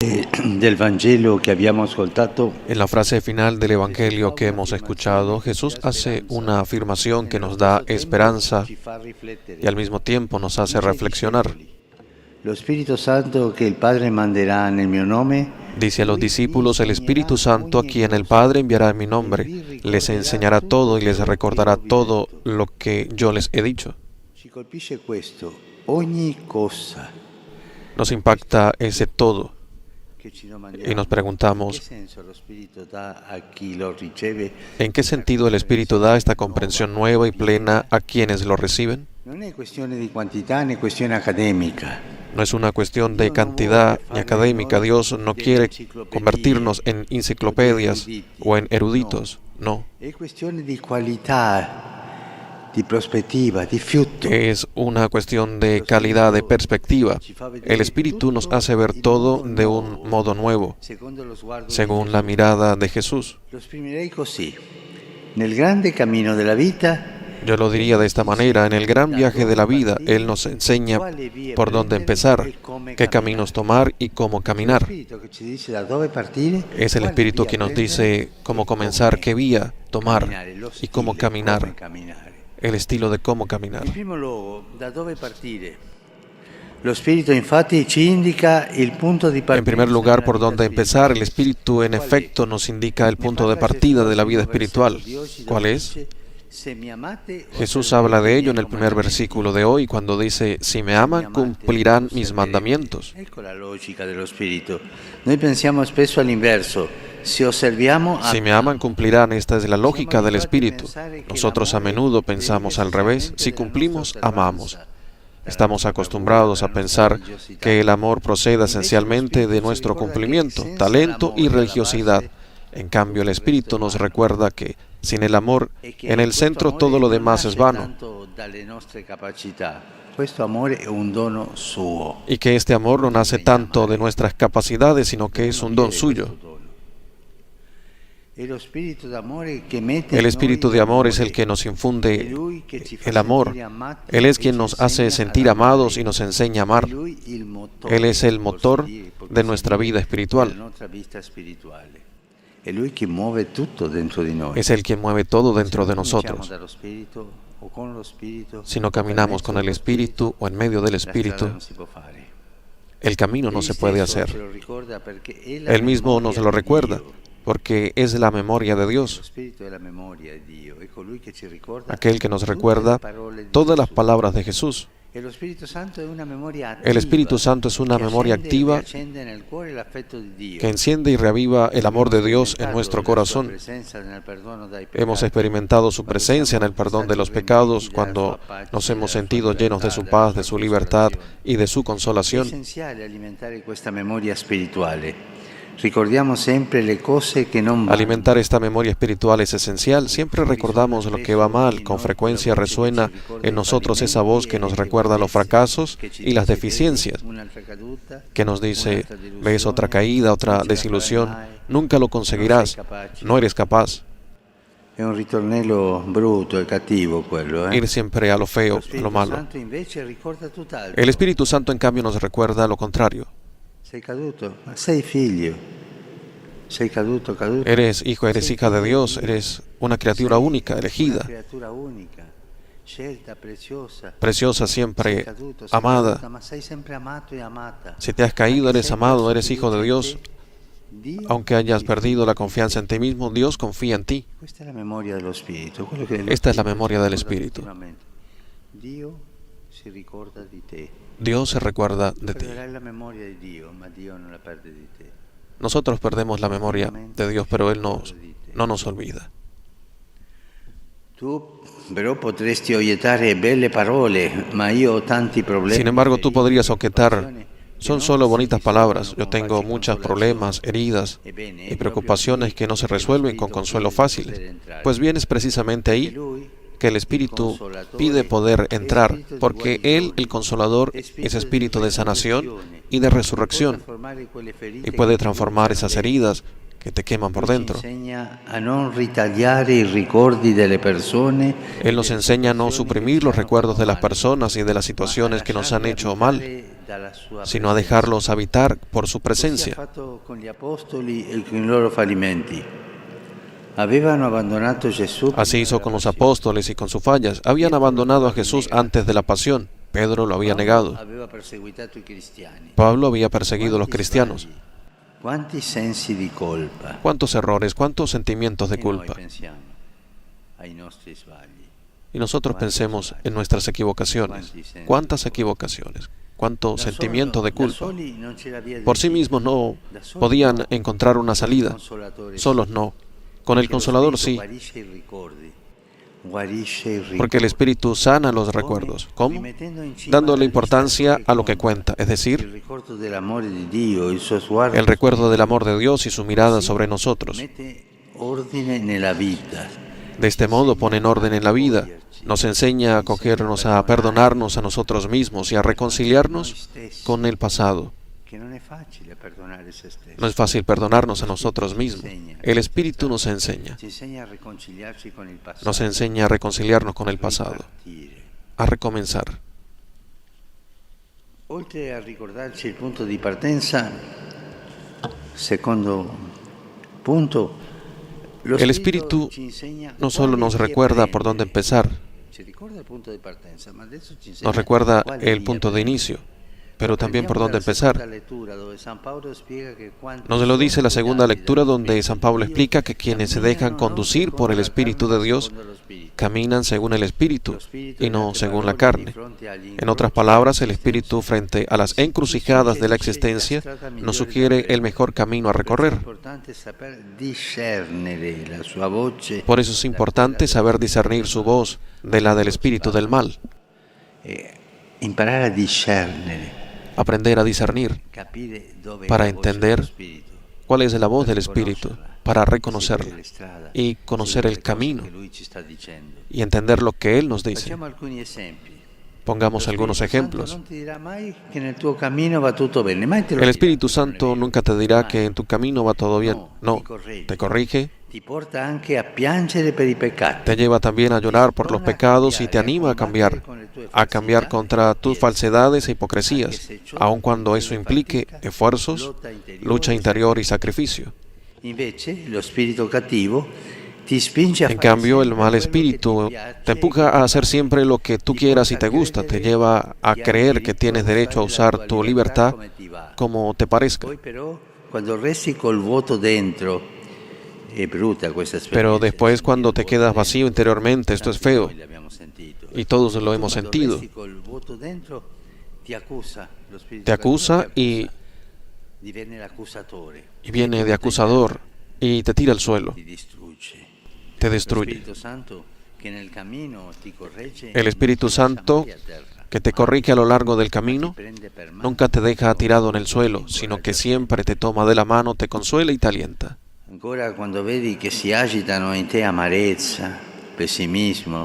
Del Vangelo que abbiamo ascoltato, En la frase final del Evangelio que hemos escuchado, Jesús hace una afirmación que nos da esperanza ci fa y al riflettere. mismo tiempo nos hace reflexionar. Lo Spirito Santo che il Padre manderà nel mio nome, Dice a los discípulos, el Espíritu Santo a quien el Padre enviará en mi nombre, les enseñará todo y les recordará todo lo que yo les he dicho. ci colpisce questo, ogni cosa Nos impacta ese todo che ci y domandiamo. nos Che preguntamos, senso lo Spirito dà a chi lo riceve? ¿en qué sentido el Espíritu da esta comprensión nueva y plena a quienes lo reciben? Non è questione di quantità né questione accademica. No es una cuestión de cantidad ni académica. Dios no quiere convertirnos en enciclopedias o en eruditos. No. È questione di qualità, di prospettiva, di fiuto. Es una cuestión de calidad, de perspectiva. El Espíritu nos hace ver todo de un modo nuevo, Secondo lo sguardo di según la mirada de Jesús. Lo esprimerei così. Nel grande cammino della vita, Yo lo diría de esta manera: en el gran viaje de la vida, Él nos enseña por dónde empezar, qué caminos tomar y cómo lo caminar. Spirito che ci dice da dove partire, Es el Espíritu que nos dice cómo comenzar, qué vía tomar y cómo caminar, el estilo de cómo caminar. In primo luogo, da dove partire? Lo Spirito infatti ci indica il punto di partenza. En primer lugar, por della dónde vita empezar, el Espíritu en efecto nos indica el punto de partida de la vida espiritual. ¿Cuál es? Jesús habla de ello en el primer versículo de hoy, cuando dice: si me aman, cumplirán mis mandamientos. Ecco la logica dello Spirito. Noi pensiamo spesso all'inverso. Si osserviamo, Si me aman, cumplirán. Esta es la lógica del Espíritu. Nosotros a menudo pensamos al revés: si cumplimos, amamos. Estamos acostumbrados a pensar que el amor procede esencialmente de nuestro cumplimiento, talento y religiosidad. En cambio, el Espíritu nos recuerda que sin el amor en el centro, todo lo demás es vano, Questo amore è un dono suo. y que este amor no nace tanto de nuestras capacidades, sino que es un don suyo. El Espíritu de amor es el que nos infunde el amor. Él es quien nos hace sentir amados y nos enseña a amar. Él es el motor de nuestra vida espiritual. È Lui che muove tutto dentro di noi. Es el quien mueve todo dentro de nosotros. Dallo Spirito o con lo Spirito, Si no caminamos con el Espíritu o en medio del la Espíritu, strada non si può fare. el camino no se puede hacer. Ce lo ricorda perché è la Él mismo nos memoria lo di recuerda, Dio. porque es la memoria de Lo Dios, Spirito è la memoria di Dio, è colui che ci ricorda aquel que nos tutte recuerda le parole di todas las Gesù. palabras de Jesús. E lo Spirito Santo è una memoria attiva. El Espíritu Santo es una che memoria accende- activa che accende nel cuore l'affetto di Dio. que enciende y reaviva el amor de Dios en nuestro corazón. Hemos experimentado su presencia en el perdón de los pecados cuando nos hemos sentido llenos de su paz, de su libertad y de su È consolación. essenziale alimentare questa memoria spirituale. Ricordiamo sempre le cose che non vanno. Alimentar esta memoria espiritual es esencial. Siempre recordamos lo que va mal. Con frecuencia resuena en nosotros esa voz que nos recuerda los fracasos y las deficiencias, Un'altra caduta, que nos dice: ves otra caída, otra desilusión, nunca lo conseguirás, no eres capaz. è un ritornello brutto e cattivo quello. Ir siempre a lo feo, Lo a lo Spirito malo. Santo invece ricorda tutt'altro. El Espíritu Santo, en cambio, nos recuerda lo contrario. Sei caduto, ma sei figlio. Sei caduto. Eres hijo, eres hija de Dios, eres una criatura única, Una elegida, creatura única, scelta, preziosa. preciosa, Sei siempre caduto, sei amada. caduta, ma sei sempre amato e amata. Si te has caído, eres amado, eres hijo de Dios. Dio Aunque hayas ti perdido la confianza en ti mismo, Dios confía en ti. Questa è la memoria dello Spirito. Quello che Esta es la lo memoria del Spirito Espíritu. continuamente. Dio si ricorda di te. Dios se recuerda de ti. Perderai la memoria di Dio, ma Dio non la perde di te. Nosotros perdemos la memoria de Dios, pero Él no nos olvida. Tu però potresti oiettare belle parole, ma io ho tanti problemi. Sin embargo, tú podrías objetar: preoccupazioni son solo bonitas palabras. Yo tengo muchos problemas, heridas y preocupaciones que no se resuelven con consuelo fáciles. Pues bien, es precisamente ahí que el Espíritu pide poder entrar, porque Él, el Consolador, es espíritu de sanación y de resurrección, y puede transformar esas heridas que te queman por dentro. Insegna a non ritagliare i ricordi delle persone, Él nos enseña a no suprimir los recuerdos de las personas y de las situaciones que nos han hecho mal, sino a dejarlos habitar por su presencia. Así hizo con los apóstoles y con sus fallas. Habían abandonado a Jesús antes de la pasión. Pedro lo había negado. Pablo había perseguido a los cristianos. ¿Cuántos errores, cuántos sentimientos de culpa? Y nosotros pensemos en nuestras equivocaciones. ¿Cuántas equivocaciones? ¿Cuánto sentimiento de culpa? Por sí mismos no podían encontrar una salida. Solos no. Con el Consolador sí. Porque el Espíritu sana los recuerdos. ¿Cómo? Dándole importancia a lo que cuenta, es decir, el recuerdo del amor de Dios y su mirada sobre nosotros. De este modo pone en orden en la vida, nos enseña a acogernos, a perdonarnos a nosotros mismos y a reconciliarnos con el pasado. No es fácil perdonarnos a nosotros mismos. El Espíritu nos enseña a reconciliarnos con el pasado, a recomenzar. Oltre a ricordarci il punto di partenza, secondo punto, el Espíritu no solo nos recuerda por dónde empezar, nos recuerda el punto de inicio, pero también por dónde empezar. Nos lo dice la segunda lectura, donde San Pablo explica que quienes se dejan conducir por el Espíritu de Dios caminan según el Espíritu y no según la carne. En otras palabras, el Espíritu, frente a las encrucijadas de la existencia, nos sugiere el mejor camino a recorrer. Por eso es importante saber discernir su voz de la del espíritu del mal. Aprender a discernir para entender cuál es la voz del Espíritu, para reconocerla y conocer el camino y entender lo que Él nos dice. Pongamos algunos ejemplos. El Espíritu Santo nunca te dirá que en tu camino va todo bien. No, te corrige, te lleva también a llorar por los pecados y te anima a cambiar contra tus falsedades e hipocresías, aun cuando eso implique esfuerzos, lucha interior y sacrificio. En cambio, el mal espíritu te empuja a hacer siempre lo que tú quieras y te gusta, te lleva a creer que tienes derecho a usar tu libertad como te parezca. Pero después, cuando te quedas vacío interiormente, esto es feo, y todos lo hemos sentido. Te acusa y viene de acusador y te tira al suelo, te destruye. El Espíritu Santo, que te corrige a lo largo del camino, nunca te deja tirado en el suelo, sino que siempre te toma de la mano, te consuela y te alienta.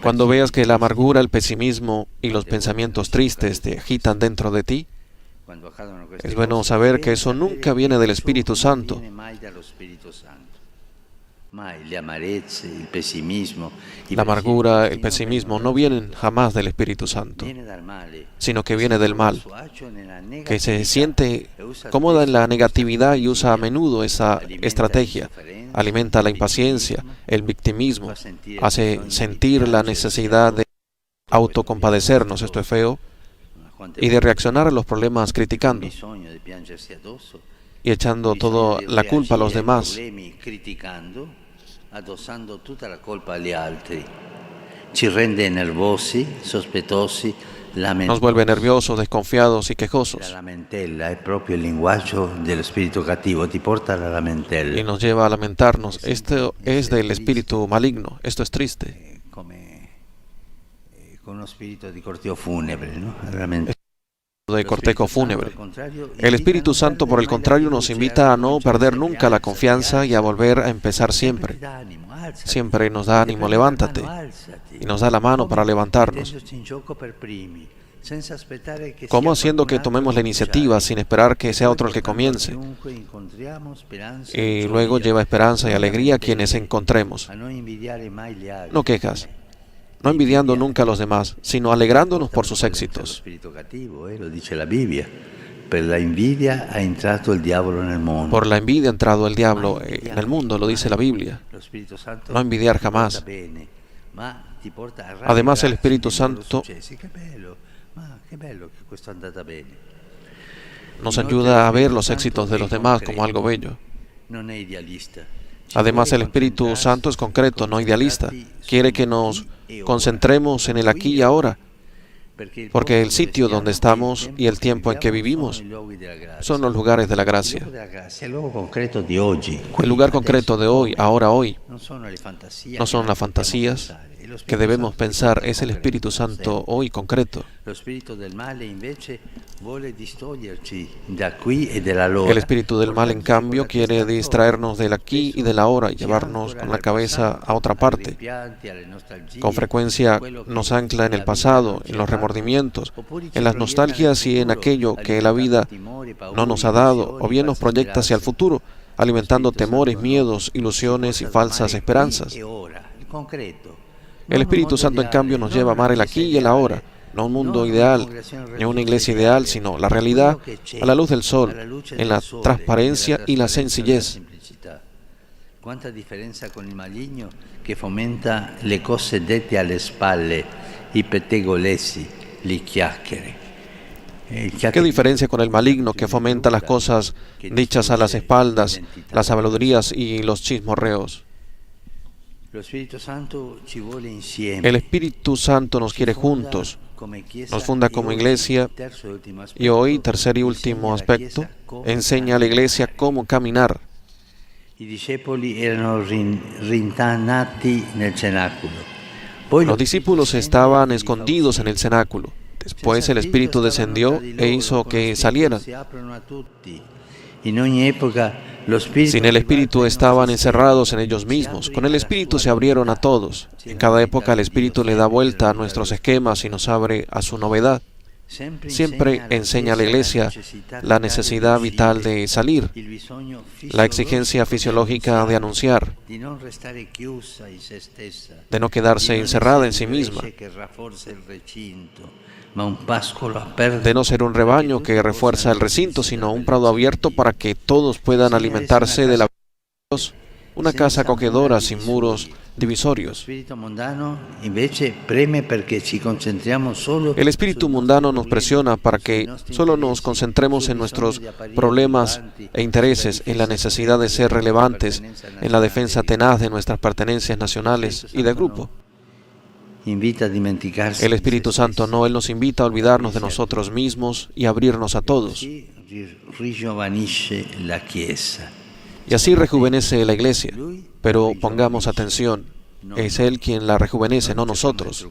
Cuando veas que la amargura, el pesimismo y los pensamientos tristes te agitan dentro de ti, es bueno saber que eso nunca viene del Espíritu Santo. La amargura, el pesimismo no vienen jamás del Espíritu Santo, sino que viene del mal, que se siente cómoda en la negatividad y usa a menudo esa estrategia. Alimenta la impaciencia, el victimismo, hace sentir la necesidad de autocompadecernos, esto es feo, y de reaccionar a los problemas criticando y echando toda la culpa a los demás. Nos vuelve nerviosos, desconfiados y quejosos. Y nos lleva a lamentarnos. Esto es del espíritu maligno. Esto es triste. De cortejo fúnebre. El Espíritu Santo, por el contrario, nos invita a no perder nunca la confianza y a volver a empezar siempre. Siempre nos da ánimo, levántate, y nos da la mano para levantarnos. ¿Cómo? Haciendo que tomemos la iniciativa sin esperar que sea otro el que comience. Y luego lleva esperanza y alegría a quienes encontremos. No quejas. no envidiando nunca a los demás, sino alegrándonos por sus Lo éxitos. spirito cattivo, lo dice la Bibbia. Per la invidia ha entrato il diavolo nel mondo. Por la envidia ha entrado el diablo en el mundo, lo dice la Biblia. Lo Spirito Santo No envidiar ti porta jamás. bene, ma ti porta a Además, el rallegrarsi Espíritu dei loro Santo successi. Che bello che questo è andata bene. nos ayuda a ver los éxitos de los demás como algo bello. Non è idealista. Además, el Espíritu Santo es concreto, no idealista. Quiere que nos concentremos en el aquí y ahora, porque el sitio donde estamos y el tiempo en que vivimos son los lugares de la gracia. El lugar concreto de hoy. El lugar concreto de hoy, ahora, hoy, no son las fantasías que debemos pensar, es el Espíritu Santo hoy concreto. El espíritu del mal, El espíritu del mal, en cambio, quiere distraernos del aquí y del ahora y llevarnos con la cabeza a otra parte. Con frecuencia nos ancla en el pasado, en los remordimientos, en las nostalgias y en aquello que la vida no nos ha dado, o bien nos proyecta hacia el futuro, alimentando temores, miedos, ilusiones y falsas esperanzas. El Espíritu Santo, en cambio, nos lleva a amar el aquí y el ahora, no un mundo ideal, ni una iglesia ideal, sino la realidad a la luz del sol, en la transparencia y la sencillez. Quanta differenza con il maligno che fomenta le cose dette alle spalle, i pettegolezzi, le chiacchiere. ¿Qué diferencia con el maligno que fomenta las cosas dichas a las espaldas, las habladurías y los chismorreos? El Espíritu Santo nos quiere juntos, nos funda como iglesia y hoy, tercer y último aspecto, enseña a la iglesia cómo caminar. Los discípulos estaban escondidos en el cenáculo. Después el Espíritu descendió e hizo que salieran. Sin el Espíritu estaban encerrados en ellos mismos. Con el Espíritu se abrieron a todos. En cada época el Espíritu le da vuelta a nuestros esquemas y nos abre a su novedad. Siempre enseña a la iglesia la necesidad vital de salir, la exigencia fisiológica de anunciar, de no quedarse encerrada en sí misma, de no ser un rebaño que refuerza el recinto, sino un prado abierto para que todos puedan alimentarse de la vida de Dios, una casa acogedora sin muros divisorios. El espíritu mundano nos presiona para que solo nos concentremos en nuestros problemas e intereses, en la necesidad de ser relevantes, en la defensa tenaz de nuestras pertenencias nacionales y de grupo. El Espíritu Santo no, Él nos invita a olvidarnos de nosotros mismos y abrirnos a todos. Y así rejuvenece la iglesia. Pero pongamos atención, es Él quien la rejuvenece, no nosotros.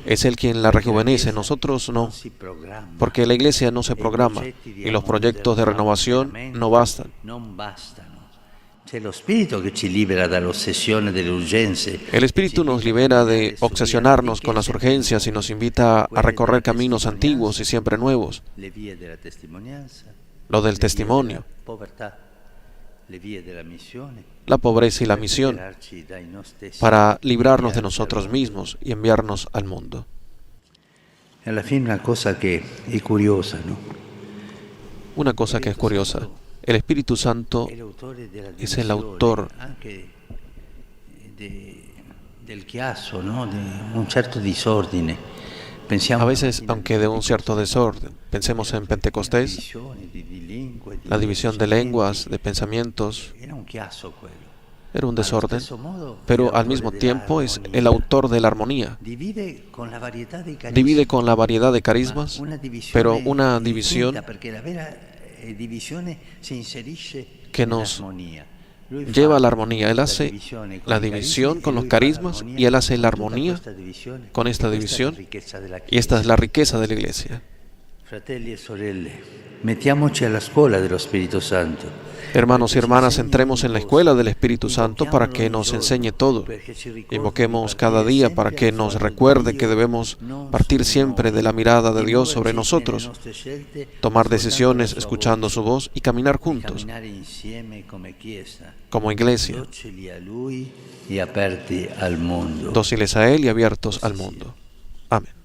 Es Él quien la rejuvenece, nosotros no. Porque la iglesia no se programa y los proyectos de renovación no bastan. El Espíritu nos libera de obsesionarnos con las urgencias y nos invita a recorrer caminos antiguos y siempre nuevos. Lo del testimonio, la pobreza y la misión, para librarnos de nosotros mismos y enviarnos al mundo. Una cosa que es curiosa. El Espíritu Santo es el autor a veces, aunque de un cierto desorden. Pensemos en Pentecostés, la división de lenguas, de pensamientos. Era un desorden, pero al mismo tiempo es el autor de la armonía. Divide con la variedad de carismas, pero una división que nos lleva a la armonía. Él hace la división con los carismas y Él hace la armonía con esta división, y esta es la riqueza de la iglesia. Mettiamoci alla scuola dello Spirito Santo. Hermanos y hermanas, entremos en la escuela del Espíritu Santo para que nos enseñe todo. Invoquemos cada día para que nos recuerde que debemos partir siempre de la mirada de Dios sobre nosotros, tomar decisiones escuchando su voz y caminar juntos como iglesia, dóciles a Él y abiertos al mundo. Amén.